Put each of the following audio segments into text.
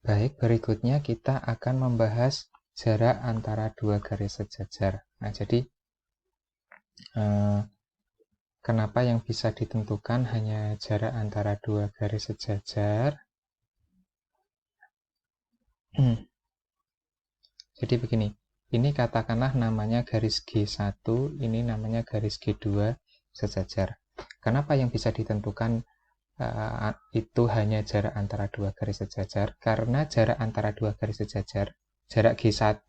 Baik, berikutnya kita akan membahas jarak antara dua garis sejajar. Nah, jadi kenapa yang bisa ditentukan hanya jarak antara dua garis sejajar? Jadi begini, ini katakanlah namanya garis G1, ini namanya garis G2 sejajar. Kenapa yang bisa ditentukan itu hanya jarak antara dua garis sejajar? Karena jarak antara dua garis sejajar, jarak G1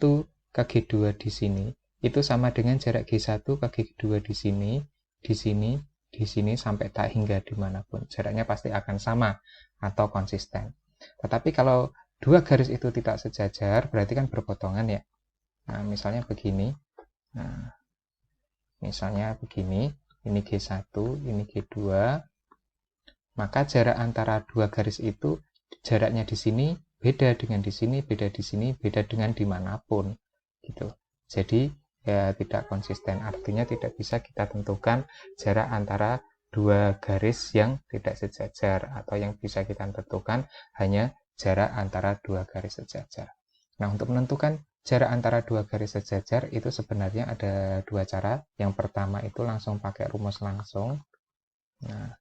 ke G2 di sini, itu sama dengan jarak G1 ke G2 di sini, di sini, di sini, sampai tak hingga dimanapun. Jaraknya pasti akan sama atau konsisten. Tetapi kalau dua garis itu tidak sejajar, berarti kan berpotongan ya. Nah, misalnya begini. Nah, misalnya begini, ini G1, ini G2. Maka jarak antara dua garis itu, jaraknya di sini beda dengan di sini, beda di sini, beda dengan dimanapun. Gitu. Jadi, ya tidak konsisten. Artinya tidak bisa kita tentukan jarak antara dua garis yang tidak sejajar. Atau yang bisa kita tentukan hanya jarak antara dua garis sejajar. Nah, untuk menentukan jarak antara dua garis sejajar itu sebenarnya ada dua cara. Yang pertama itu langsung pakai rumus langsung. Nah,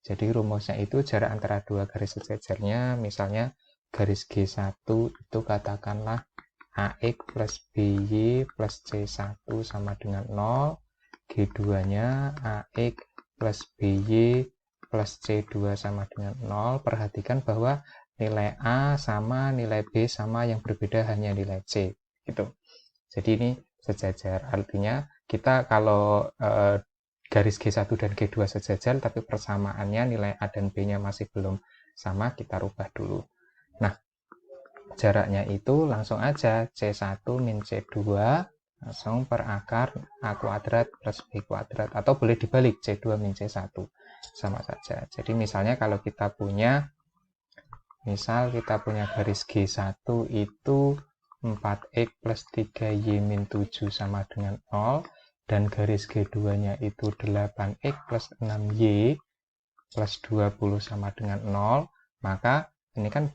jadi rumusnya itu jarak antara dua garis sejajarnya, misalnya garis G1 itu katakanlah AX plus BY plus C1 sama dengan 0. G2-nya AX plus BY plus C2 sama dengan 0. Perhatikan bahwa nilai A sama nilai B sama, yang berbeda hanya nilai C. Gitu. Jadi ini sejajar. Artinya kita kalau garis G1 dan G2 sejajar, tapi persamaannya nilai A dan B-nya masih belum sama, kita rubah dulu. Nah, jaraknya itu langsung aja C1 min C2 langsung per akar A kuadrat plus B kuadrat. Atau boleh dibalik, C2 min C1. Sama saja. Jadi misalnya kalau kita punya, garis G1 itu 4X plus 3Y min 7 sama dengan 0. Dan garis G2-nya itu 8X plus 6Y plus 20 sama dengan 0, maka ini kan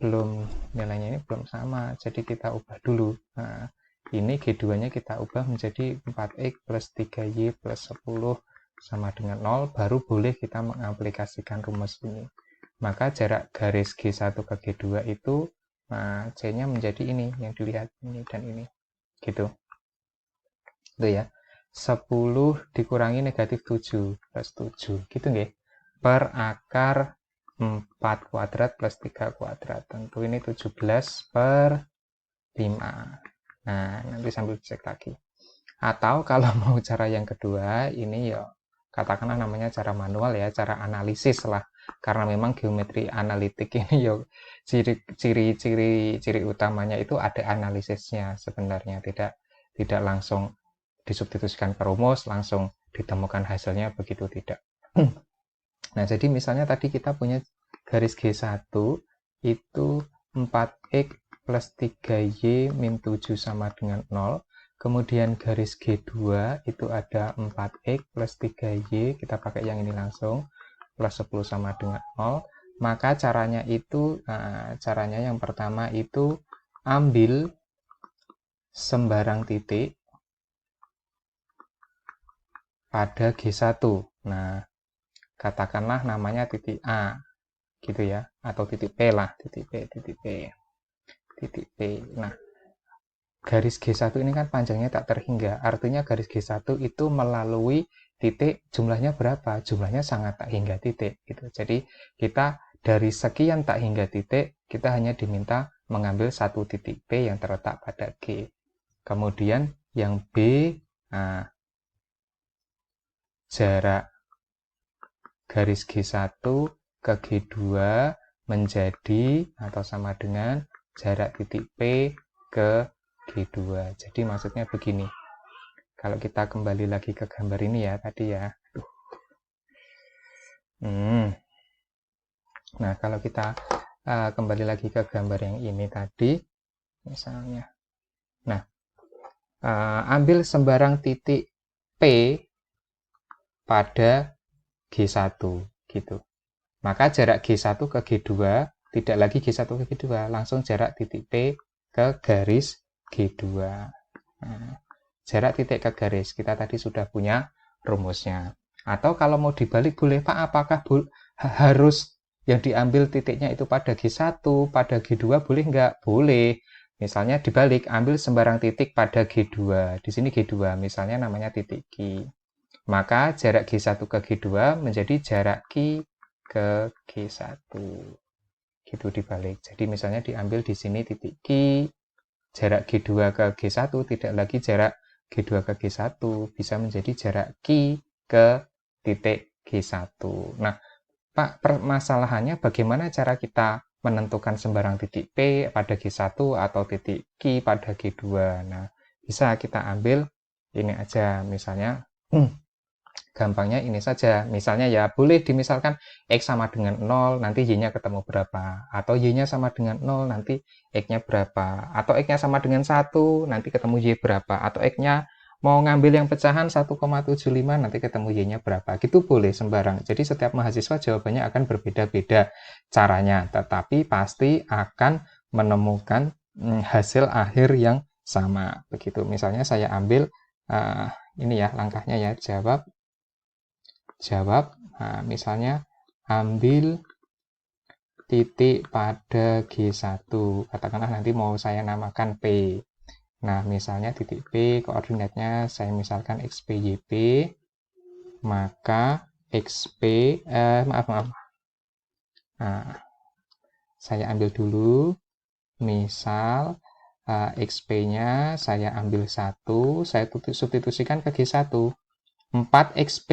nilainya ini belum sama, jadi kita ubah dulu. Nah, ini G2-nya kita ubah menjadi 4X plus 3Y plus 10 sama dengan 0, baru boleh kita mengaplikasikan rumus ini. Maka jarak garis G1 ke G2 itu, nah, C-nya menjadi ini, yang dilihat ini dan ini. Gitu. Itu ya. 10 dikurangi negatif 7 plus 7 gitu nggih, per akar 4 kuadrat plus 3 kuadrat. Tentu ini 17 per 5. Nah, nanti sambil cek lagi. Atau kalau mau cara yang kedua, ini ya katakanlah namanya cara manual ya, cara analisis lah. Karena memang geometri analitik ini ya ciri utamanya itu ada analisisnya sebenarnya, tidak langsung disubstitusikan ke rumus, langsung ditemukan hasilnya, begitu tidak. Nah, jadi misalnya tadi kita punya garis G1 itu 4X plus 3Y min 7 sama dengan 0. Kemudian garis G2 itu ada 4X plus 3Y, kita pakai yang ini langsung, plus 10 sama dengan 0. Maka caranya itu, caranya yang pertama itu ambil sembarang titik pada G1. Nah, katakanlah namanya titik A, gitu ya, atau titik P lah, titik P. Nah, garis G1 ini kan panjangnya tak terhingga, artinya garis G1 itu melalui titik jumlahnya berapa? Jumlahnya sangat tak hingga titik, gitu. Jadi kita dari sekian tak hingga titik, kita hanya diminta mengambil satu titik P yang terletak pada G. Kemudian yang B, nah, jarak garis G1 ke G2 menjadi atau sama dengan jarak titik P ke G2. Jadi maksudnya begini. Kalau kita kembali lagi ke gambar ini ya tadi ya. Nah, kalau kita kembali lagi ke gambar yang ini tadi, misalnya. Nah, ambil sembarang titik P pada G1 gitu. Maka jarak G1 ke G2 tidak lagi G1 ke G2, langsung jarak titik P ke garis G2. Nah, jarak titik ke garis, kita tadi sudah punya rumusnya. Atau kalau mau dibalik boleh, Pak, apakah harus yang diambil titiknya itu pada G1, pada G2 boleh nggak? Boleh. Misalnya dibalik, ambil sembarang titik pada G2. Di sini G2, misalnya namanya titik Q. Maka jarak G1 ke G2 menjadi jarak Q ke G1. Gitu dibalik. Jadi misalnya diambil di sini titik Q, jarak G2 ke G1 tidak lagi jarak G2 ke G1, bisa menjadi jarak Q ke titik G1. Nah, Pak, permasalahannya bagaimana cara kita menentukan sembarang titik P pada G1 atau titik Q pada G2. Nah, bisa kita ambil ini aja, misalnya gampangnya ini saja. Misalnya ya boleh dimisalkan X sama dengan 0, nanti Y-nya ketemu berapa. Atau Y-nya sama dengan 0, nanti X-nya berapa. Atau X-nya sama dengan 1, nanti ketemu Y berapa. Atau X-nya mau ngambil yang pecahan 1,75, nanti ketemu Y-nya berapa. Gitu boleh sembarang. Jadi setiap mahasiswa jawabannya akan berbeda-beda caranya. Tetapi pasti akan menemukan hasil akhir yang sama. Begitu. Misalnya saya ambil, ini ya langkahnya ya, jawab. Nah, misalnya ambil titik pada G1, katakanlah nanti mau saya namakan P. Nah, misalnya titik P, koordinatnya saya misalkan XP, YP, maka XP, maaf. Nah, saya ambil dulu, misal XP-nya saya ambil 1, saya substitusikan ke G1, 4 XP.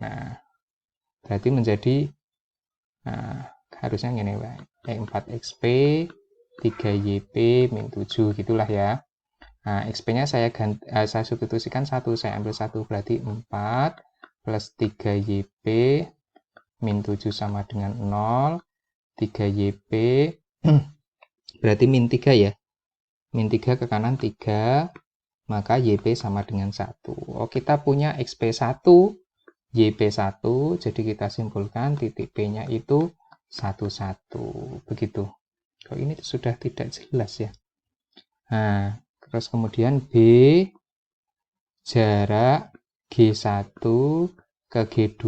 Nah, berarti menjadi, harusnya gini, 4 XP, 3 YP, min 7, gitulah ya. Nah, XP-nya saya substitusikan 1, saya ambil 1, berarti 4 plus 3 YP, min 7 sama dengan 0, 3 YP, berarti min 3 ya. Min 3 ke kanan 3, maka YP sama dengan 1. Oh, kita punya XP1, YP1, jadi kita simpulkan titik P-nya itu 1,1. Begitu. Kok ini sudah tidak jelas ya. Nah, terus kemudian B, jarak G1 ke G2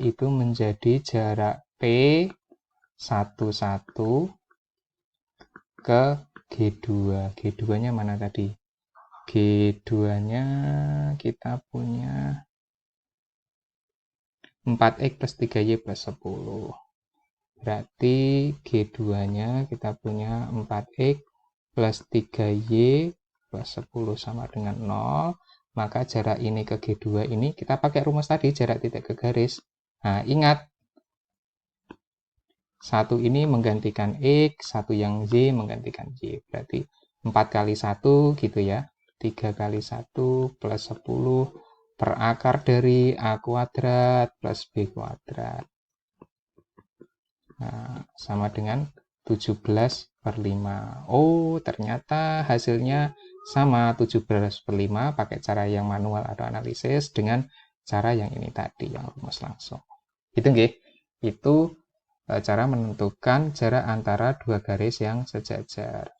itu menjadi jarak P 1,1 ke G2. G2-nya mana tadi? G2-nya kita punya 4X plus 3Y plus 10. Berarti G2-nya kita punya 4X plus 3Y plus 10 sama dengan 0. Maka jarak ini ke G2 ini, kita pakai rumus tadi, jarak titik ke garis. Nah, ingat, satu ini menggantikan X, satu yang Y menggantikan Y. Berarti 4 kali 1 gitu ya. 3 kali 1 plus 10 per akar dari A kuadrat plus B kuadrat. Nah, sama dengan 17/5. Oh, ternyata hasilnya sama, 17/5 pakai cara yang manual atau analisis dengan cara yang ini tadi, yang rumus langsung. Itu nggih. Itu cara menentukan jarak antara dua garis yang sejajar.